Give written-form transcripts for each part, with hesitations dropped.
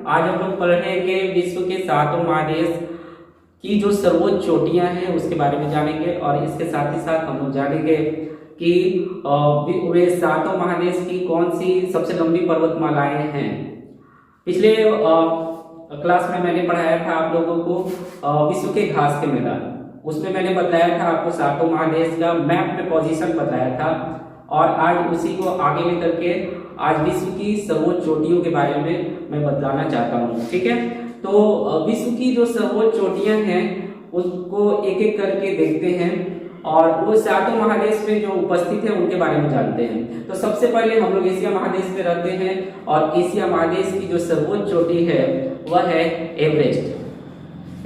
आज हम लोग पढ़ेंगे विश्व के सातों महादेश की जो सर्वोच्च चोटियां हैं उसके बारे में जानेंगे और इसके साथ ही साथ हम लोग जानेंगे कि वे सातों महादेश की कौन सी सबसे लंबी पर्वतमालाएं हैं। पिछले क्लास में मैंने पढ़ाया था आप लोगों को विश्व के घास के मैदान, उसमें मैंने बताया था आपको सातों महादेश का मैप में पोजीशन बताया था और आज उसी को आगे लेकर के आज विश्व की सर्वोच्च चोटियों के बारे में मैं बताना चाहता हूँ। ठीक है, तो विश्व की जो सर्वोच्च चोटियां हैं उसको एक एक करके देखते हैं और वो सातों महादेश में जो उपस्थित है उनके बारे में जानते हैं। तो सबसे पहले हम लोग एशिया महादेश में रहते हैं और एशिया महादेश की जो सर्वोच्च चोटी है वह है एवरेस्ट।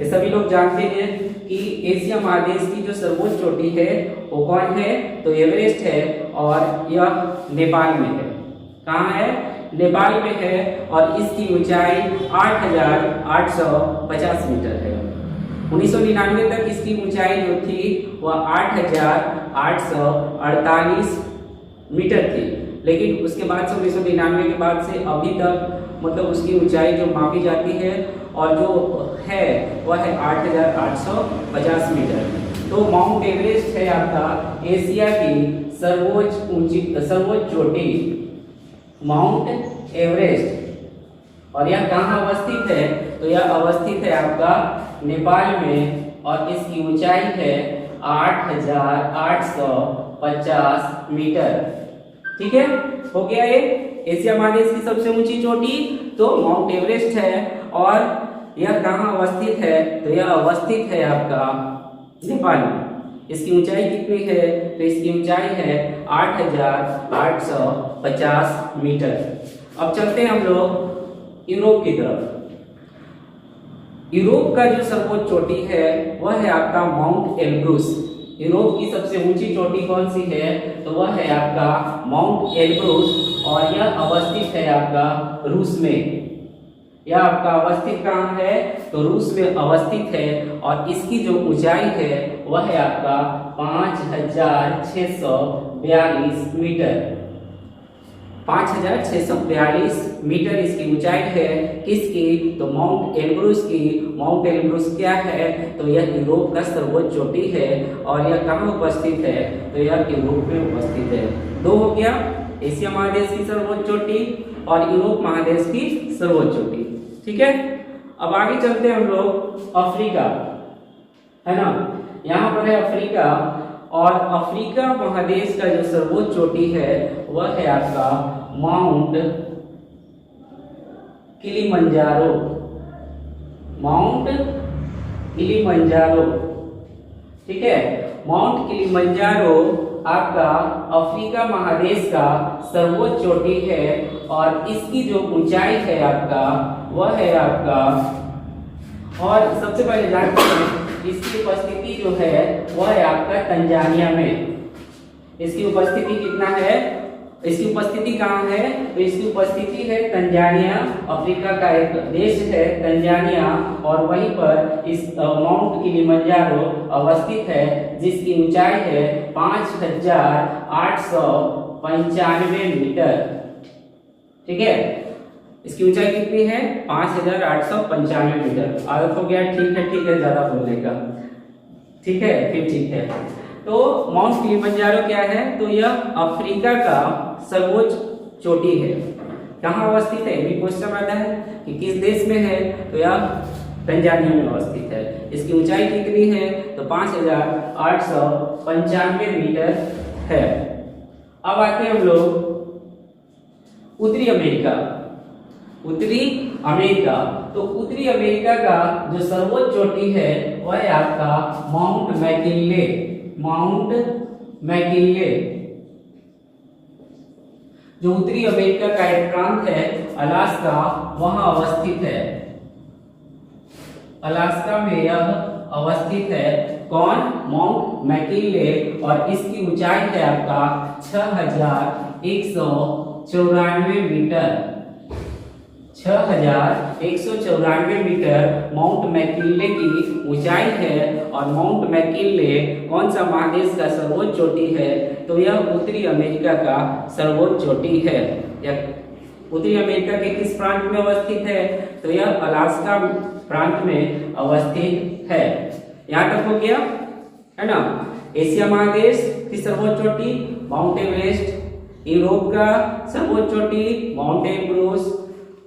ये सभी लोग जानते हैं कि एशिया महादेश की जो सर्वोच्च चोटी है वो कौन है, तो एवरेस्ट है और यह नेपाल में है। कहाँ है? नेपाल में है और इसकी ऊंचाई 8,850 मीटर है। 1999 तक इसकी ऊंचाई जो थी वह 8,848 मीटर थी, लेकिन उसके बाद से 1999 के बाद से अभी तक मतलब उसकी ऊंचाई जो मापी जाती है और जो है वह है 8,850 मीटर। तो माउंट एवरेस्ट है आपका एशिया की सर्वोच्च चोटी माउंट एवरेस्ट। और यह कहाँ अवस्थित है, तो यह अवस्थित है आपका नेपाल में और इसकी ऊंचाई है 8,850 मीटर। ठीक है, हो गया ये एशिया महादेश की सबसे ऊंची चोटी तो माउंट एवरेस्ट है। और यह कहाँ अवस्थित है, तो यह अवस्थित है आपका नेपाल में। इसकी ऊंचाई कितनी है, तो इसकी ऊंचाई है 8,850 मीटर। अब चलते हैं हम लोग यूरोप की तरफ। यूरोप का जो सर्वोच्च चोटी है वह है आपका माउंट एल्ब्रूस। यूरोप की सबसे ऊंची चोटी कौन सी है, तो वह है आपका माउंट एल्ब्रूस और यह अवस्थित है आपका रूस में। यह आपका अवस्थित कहाँ है, तो रूस में अवस्थित है और इसकी जो ऊंचाई है वह है आपका 5,642 मीटर। 5,642 मीटर इसकी ऊंचाई है। किसकी, तो माउंट एल्ब्रूस की। माउंट एल्ब्रूस क्या है, तो यह यूरोप का सर्वोच्च चोटी है और यह कहाँ उपस्थित है, तो यह यूरोप में उपस्थित है। दो हो गया, एशिया महादेश की सर्वोच्च चोटी और यूरोप महादेश की सर्वोच्च चोटी। ठीक है, अब आगे चलते हैं हम लोग अफ्रीका, है ना। यहाँ पर है अफ्रीका और अफ्रीका महादेश का जो सर्वोच्च चोटी है वह है आपका माउंट किलिमंजारो। माउंट किलिमंजारो, ठीक है। माउंट किलिमंजारो आपका अफ्रीका महादेश का सर्वोच्च चोटी है और इसकी जो ऊंचाई है आपका वह है आपका, और सबसे पहले जानते हैं इसकी उपस्थिति जो है वह है आपका तंजानिया में। इसकी उपस्थिति कितना है, इसकी उपस्थिति कहाँ है, तो इसकी उपस्थिति है तंजानिया। अफ्रीका का एक देश है तंजानिया और वहीं पर इस माउंट किलिमंजारो अवस्थित है जिसकी ऊंचाई है 5,895 मीटर। ठीक है, इसकी ऊंचाई कितनी है, 5,895 मीटर। आदत हो गया, ठीक है ज्यादा बोलने का। ठीक है, फिर ठीक है। तो माउंट किलिमंजारो क्या है, तो यह अफ्रीका का सर्वोच्च चोटी है। कहाँ अवस्थित है, ये क्वेश्चन आता है कि किस देश में है, तो यह तंजानिया में अवस्थित है। इसकी ऊंचाई कितनी है, तो 5,895 मीटर है। अब आते हैं हम लोग उत्तरी अमेरिका। उत्तरी अमेरिका, तो उत्तरी अमेरिका का जो सर्वोच्च चोटी है वह है आपका माउंट मैकिनले। माउंट मैकिनले जो उत्तरी अमेरिका का एक प्रांत है अलास्का, वहां अवस्थित है। अलास्का में यह अवस्थित है। कौन, माउंट मैकिनले और इसकी ऊंचाई है आपका 6,194 मीटर। 6,194 मीटर माउंट मैकिनले की ऊंचाई है और माउंट मैकिनले कौन सा महादेश का सर्वोच्च चोटी है, तो यह उत्तरी अमेरिका का सर्वोच्च चोटी है। उत्तरी अमेरिका के किस प्रांत में अवस्थित है? तो यह अलास्का प्रांत में अवस्थित है। यहाँ तक हो गया है ना। एशिया महादेश की सर्वोच्च चोटी माउंट एवरेस्ट, यूरोप का सर्वोच्च चोटी माउंट एल्ब्रूस,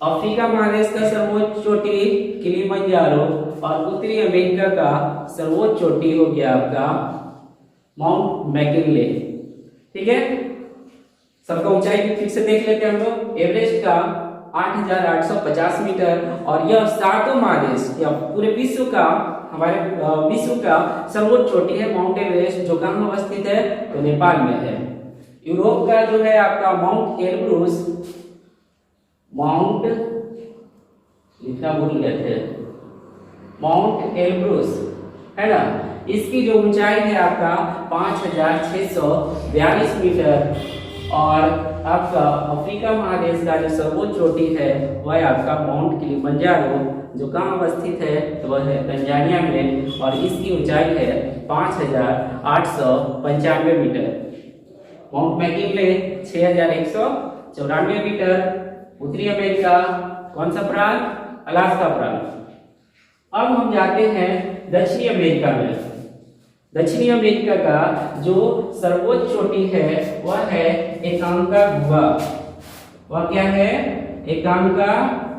अफ्रीका महादेश का सर्वोच्च चोटी किलिमंजारो और उत्तरी अमेरिका का सर्वोच्च चोटी हो गया आपका माउंट मैकिनले। ठीक है, सबका ऊंचाई भी फिर से देख लेते हैं हम लोग। एवरेस्ट का 8,850 मीटर और यह सातों महादेश या पूरे विश्व का, हमारे विश्व का सर्वोच्च चोटी है माउंट एवरेस्ट, जो कहाँ अवस्थित है? तो नेपाल में है। यूरोप का जो है आपका माउंट एल्ब्रूस, माउंट लिखना भूल गए थे, माउंट एल्ब्रूस है ना, इसकी जो ऊंचाई है आपका 5,642 मीटर और आपका अफ्रीका महादेश का जो सर्वोच्च चोटी है वह आपका माउंट किलिमंजारो, जो कहाँ अवस्थित है? तो वह है तंजानिया में और इसकी ऊंचाई है 5,895 मीटर। माउंट मैकिनले 6,194 मीटर। उत्तरी अमेरिका कौन सा प्रांत? अलास्का प्रांत। अब हम जाते हैं दक्षिणी अमेरिका में। दक्षिणी अमेरिका का जो सर्वोच्च चोटी है वह है एकांकागुआ। वह क्या है? एकांकागुआ।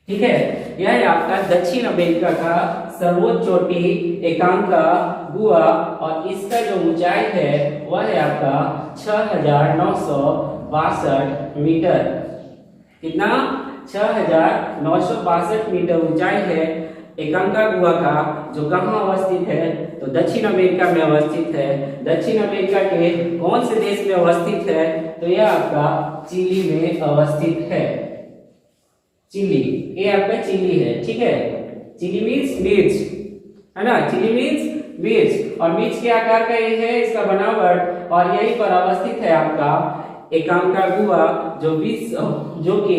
ठीक है, यह है आपका दक्षिण अमेरिका का सर्वोच्च चोटी एकांकागुआ और इसका जो ऊंचाई है वह है आपका 6,962 मीटर। कितना? 6,962 मीटर ऊंचाई है एकांकागुआ का, जो कहाँ अवस्थित है? तो दक्षिण अमेरिका में अवस्थित है। दक्षिण अमेरिका के कौन से देश में अवस्थित है? तो यह आपका चिली में अवस्थित है। चिली, ये आपका चिली है। ठीक है, चिली मीन्स मिर्च है ना, चिली मीन्स मिर्च और मिर्च के आकार का ये है इसका बनावट और यहीं पर अवस्थित है आपका एकांकागुआ, जो कि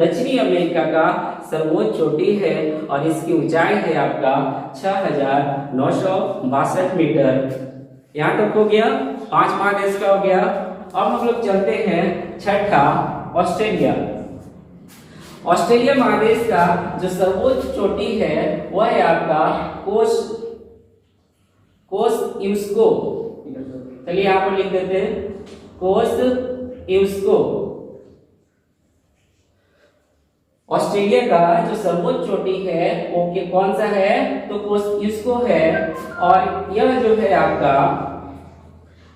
दक्षिणी अमेरिका का सर्वोच्च चोटी है और इसकी ऊंचाई है आपका 6,962 मीटर। यहाँ तक हो गया, 5 महादेश का हो गया। अब हम लोग चलते हैं छठा, ऑस्ट्रेलिया। ऑस्ट्रेलिया महादेश का जो सर्वोच्च चोटी है वह है आपका कोस्टयूस्को। चलिए यहाँ पर लिख देते हैं कोस्टयूस्को। ऑस्ट्रेलिया का जो सर्वोच्च चोटी है वो कौन सा है? तो कोस्टयूस्को है और यह जो है आपका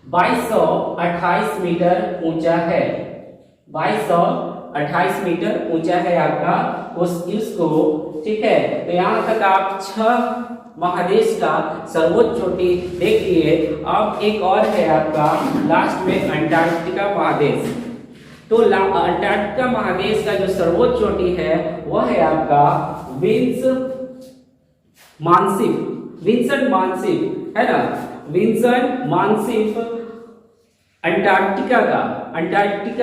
2228 मीटर ऊंचा है। 2228 मीटर ऊंचा है आपका कोस्टयूस्को। ठीक है, तो यहाँ तक आप 6 महादेश का सर्वोच्च चोटी देख लिए। अब एक और है आपका लास्ट में अंटार्कटिका महादेश। तो अंटार्कटिका महादेश का जो सर्वोच्च चोटी है वह है आपका विंसेंट मानसिफ है ना, विंसेंट मानसिफ अंटार्कटिका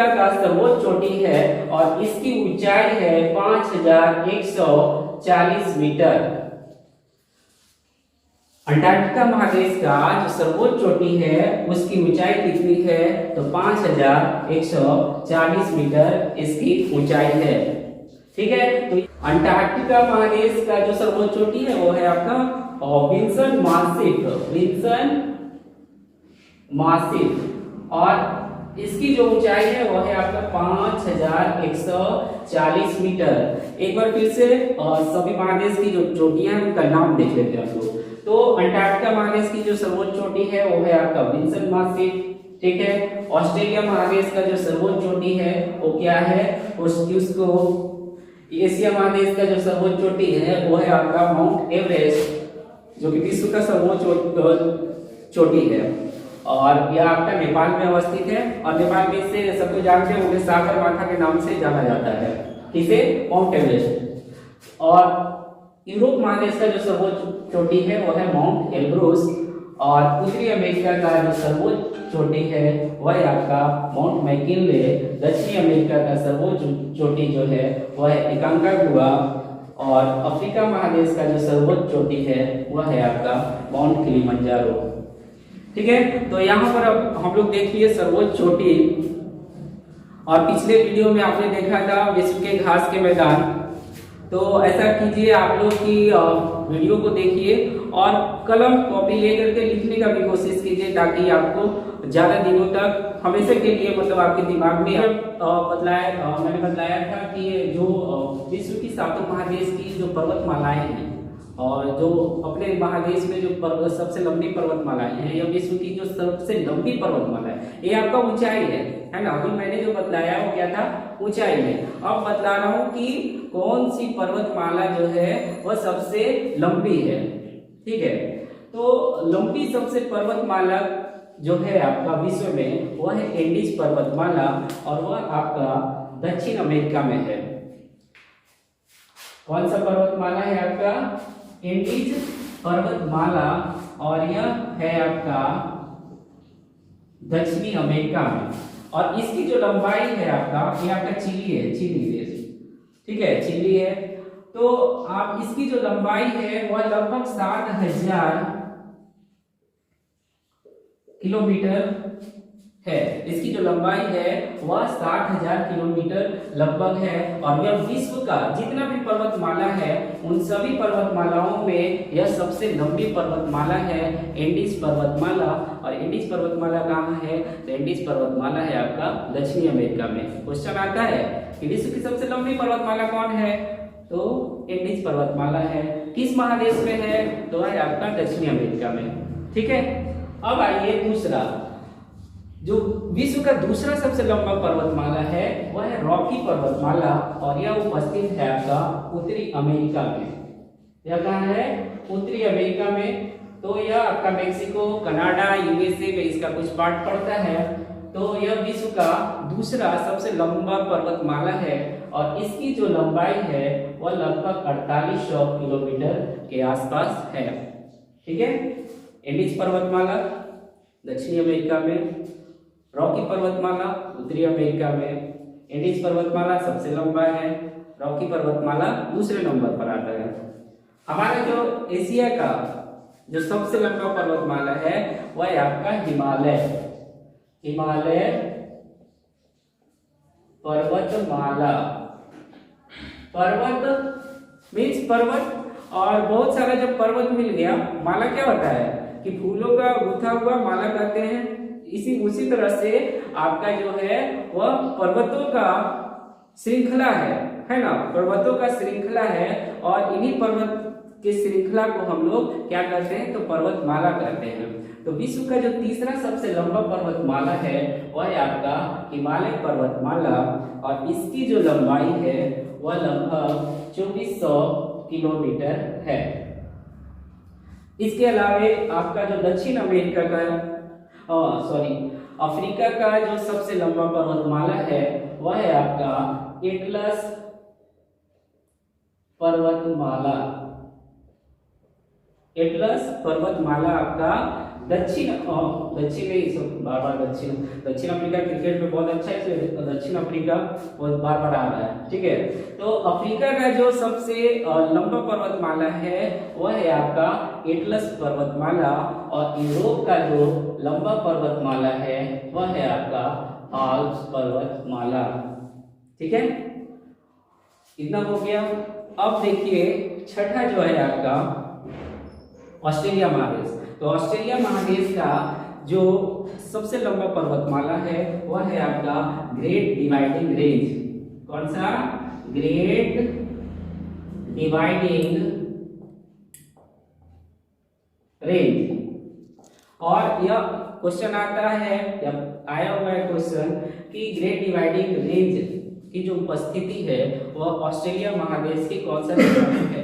का सर्वोच्च चोटी है और इसकी ऊंचाई है 5,140 मीटर। अंटार्कटिका महादेश का जो सर्वोच्च चोटी है उसकी ऊंचाई कितनी है? तो 5,140 मीटर इसकी ऊंचाई है। ठीक है, तो अंटार्कटिका महादेश का जो सर्वोच्च चोटी है वो है आपका विंसेंट मानसिफ और इसकी जो ऊंचाई है वो है आपका 5,140 मीटर। एक बार फिर से सभी महादेश की जो चोटियां हैं उनका नाम देख लेते हैं हम लोग। तो अंटार्कटिका महादेश की जो सर्वोच्च चोटी है वो है आपका विंसेंट मानसिफ। ठीक है, ऑस्ट्रेलिया महादेश का जो सर्वोच्च चोटी है वो क्या है? कोस्टयूस्को। एशिया महादेश का जो सर्वोच्च चोटी है वो है आपका माउंट एवरेस्ट, जो कि विश्व का सर्वोच्च चोटी है और यह आपका नेपाल में अवस्थित है और नेपाल में से सबको जानते होंगे सागर माथा के नाम से जाना जाता है। किसे? Mount Everest. और यूरोप महादेश का जो सर्वोच्च चोटी है वो है माउंट एल्ब्रूस और उत्तरी अमेरिका का जो सर्वोच्च चोटी है वह है आपका माउंट मैकिनले। दक्षिणी अमेरिका का सर्वोच्च चोटी जो है वह है एकांकागुआ और अफ्रीका महादेश का जो सर्वोच्च चोटी है वह है आपका माउंट किलिमंजारो। ठीक है, तो यहाँ पर अब हम लोग देख लिए सर्वोच्च चोटी और पिछले वीडियो में आपने देखा था विश्व के घास के मैदान। तो ऐसा कीजिए आप लोग की वीडियो को देखिए और कलम कॉपी लेकर के लिखने का भी कोशिश कीजिए, ताकि आपको ज्यादा दिनों तक हमेशा के लिए मतलब आपके दिमाग में मैंने बताया था कि जो विश्व की सातों महादेश की जो पर्वतमालाएं हैं और जो अपने महादेश में जो सबसे लंबी पर्वतमालाएं हैं, या विश्व की जो सबसे लंबी पर्वतमाला है, ये आपका ऊंचाई है ना। अभी मैंने जो बतलाया वो क्या था, ऊंचाई में। अब बतला रहा हूँ कि कौन सी पर्वतमाला जो है वह सबसे लंबी है। ठीक है, तो लंबी सबसे पर्वतमाला जो है आपका विश्व में वह है एंडीज पर्वतमाला, और वह आपका दक्षिण अमेरिका में है। कौन सा पर्वतमाला है आपका, एंडीज पर्वतमाला, और यह है आपका दक्षिणी अमेरिका में। और इसकी जो लंबाई है आपका, ये आपका चिली है, चिली देश, ठीक है, चिली है। तो आप इसकी जो लंबाई है वह लगभग 7,000 किलोमीटर है। इसकी जो लंबाई है वह 60,000 किलोमीटर लगभग है। और यह विश्व का जितना भी पर्वतमाला है उन सभी पर्वतमालाओं में यह सबसे लंबी पर्वतमाला है, एंडीज पर्वतमाला। और एंडीज पर्वतमाला कहाँ है, तो एंडीज पर्वतमाला है आपका दक्षिणी अमेरिका में। क्वेश्चन आता है कि विश्व की सबसे लंबी पर्वतमाला कौन है, तो एंडीज पर्वतमाला है। किस महादेश में है, तो है आपका दक्षिणी अमेरिका में। ठीक है, अब आइए दूसरा, जो विश्व का दूसरा सबसे लंबा पर्वतमाला है वह है रॉकी पर्वतमाला, और यह उपस्थित है आपका उत्तरी अमेरिका में। यह कहाँ है, उत्तरी अमेरिका में। तो यह आपका मेक्सिको, कनाडा, यूएसए में इसका कुछ पार्ट पड़ता है। तो यह विश्व का दूसरा सबसे लंबा पर्वतमाला है, और इसकी जो लंबाई है वह लगभग 4800 किलोमीटर के आसपास है। ठीक है, एंडीज पर्वतमाला दक्षिणी अमेरिका में, रॉकी पर्वतमाला उत्तरी अमेरिका में। एंडीज पर्वतमाला सबसे लंबा है, रॉकी पर्वतमाला दूसरे नंबर पर आता है। हमारे जो एशिया का जो सबसे लंबा पर्वतमाला है वह है आपका हिमालय, हिमालय पर्वतमाला। पर्वत मीन्स पर्वत, और बहुत सारा जब पर्वत मिल गया, माला क्या होता है कि फूलों का गुथा हुआ माला कहते हैं। उसी तरह से आपका जो है वह पर्वतों का श्रृंखला है ना, पर्वतों का श्रृंखला है। और इन्हीं पर्वत के श्रृंखला को हम लोग क्या कहते हैं, तो पर्वतमाला कहते हैं। तो विश्व का जो तीसरा सबसे लंबा पर्वतमाला है वह है आपका हिमालय पर्वतमाला, और इसकी जो लंबाई है वह लगभग 2400 किलोमीटर है। इसके अलावे आपका जो दक्षिण अमेरिका का अफ्रीका का जो सबसे लंबा पर्वतमाला है वह है आपका एटलस पर्वतमाला। एटलस पर्वतमाला आपका दक्षिण अफ्रीका क्रिकेट में बहुत अच्छा है, दक्षिण अफ्रीका बहुत बार आ रहा है। ठीक है, तो अफ्रीका का जो सबसे लंबा पर्वतमाला है वह है आपका एटलस पर्वतमाला, और यूरोप का जो लंबा पर्वतमाला है वह है आपका आल्प्स पर्वतमाला। ठीक है, इतना हो गया। अब देखिए छठा जो है आपका ऑस्ट्रेलिया महादेश। तो ऑस्ट्रेलिया महादेश का जो सबसे लंबा पर्वतमाला है वह है आपका ग्रेट डिवाइडिंग रेंज। कौन सा, ग्रेट डिवाइडिंग रेंज। और यह क्वेश्चन आता है, या आया हुआ है क्वेश्चन कि ग्रेट डिवाइडिंग रेंज की जो उपस्थिति है वह ऑस्ट्रेलिया महादेश के कौन सा क्षेत्र में है।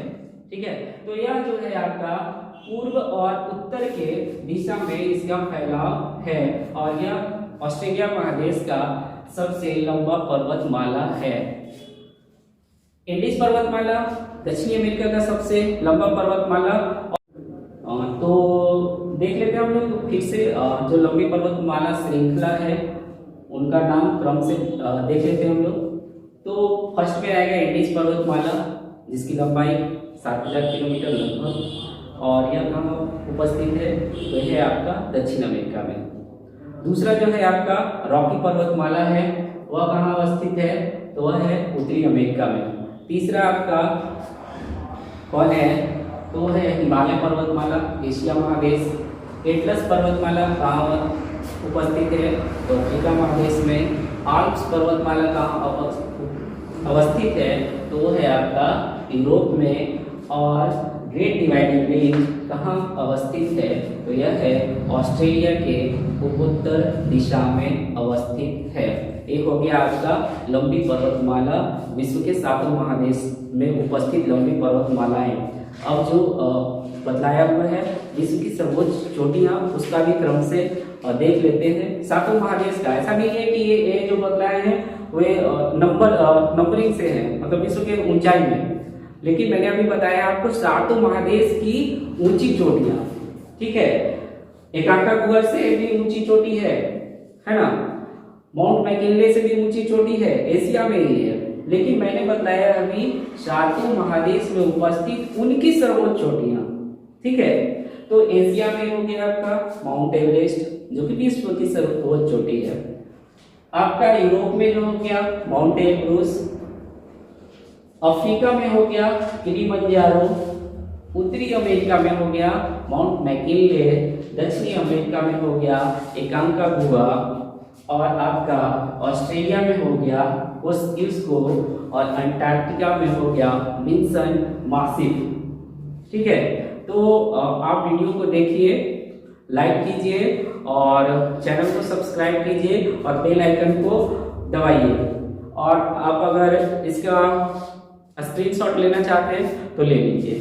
ठीक है, तो यह जो है आपका पूर्व और उत्तर के दिशा में इसका फैलाव है, और यह ऑस्ट्रेलिया महादेश का सबसे लंबा पर्वतमाला है। एंडीज पर्वतमाला दक्षिणी अमेरिका का सबसे लंबा पर्वतमाला। तो देख लेते हैं हम लोग फिर से जो लंबी पर्वतमाला श्रृंखला है उनका नाम क्रम से देख लेते हैं हम लोग। तो फर्स्ट में आएगा एंडीज पर्वतमाला, जिसकी लंबाई 7,000 किलोमीटर लगभग, और यह कहाँ उपस्थित है, तो है आपका दक्षिण अमेरिका में। दूसरा जो है आपका रॉकी पर्वतमाला है, वह कहाँ अवस्थित है, तो वह है उत्तरी अमेरिका में। तीसरा आपका कौन है, तो वह है हिमालय पर्वतमाला, एशिया महादेश। एटलस पर्वतमाला कहाँ उपस्थित है, तो अफ्रीका महादेश में। आल्प्स पर्वतमाला कहाँ अवस्थित है, तो वो है आपका यूरोप में। और ग्रेट डिवाइडिंग रेंज कहाँ अवस्थित है, तो यह है ऑस्ट्रेलिया के उत्तर दिशा में अवस्थित है। एक हो गया आपका लंबी पर्वतमाला, विश्व के 7 महादेश में उपस्थित लंबी पर्वतमालाएं। अब जो बतलाया हुआ है विश्व की सर्वोच्च चोटियां, उसका भी क्रम से देख लेते हैं। 7 महादेश का ऐसा नहीं है कि ये जो बतलाए हैं वे नंबरिंग से हैं, मतलब विश्व के ऊंचाई में, लेकिन मैंने अभी बताया आपको 7 महादेश की ऊंची चोटियां, ठीक है। एकांकागुआ से भी ऊंची चोटी है ना, माउंट मैकिनले से भी ऊंची चोटी है, एशिया में ही है। लेकिन मैंने बताया अभी 7 महादेश में उपस्थित उनकी सर्वोच्च चोटियां, ठीक है। तो एशिया में हो गया आपका माउंट एवरेस्ट, जो कि विश्व की सर्वोच्च चोटी है। आपका यूरोप में जो हो गया माउंट एल्ब्रूस, अफ्रीका में हो गया किलिमंजारो, उत्तरी अमेरिका में हो गया माउंट मैकिनले, दक्षिणी अमेरिका में हो गया एकांकागुआ, और आपका ऑस्ट्रेलिया में हो गया कोस्टल्को, और अंटार्कटिका में हो गया विंसन मासिफ, ठीक है। तो आप वीडियो को देखिए, लाइक कीजिए और चैनल को सब्सक्राइब कीजिए और बेल आइकन को दबाइए। और आप अगर इसका स्क्रीनशॉट लेना चाहते हैं तो ले लीजिए।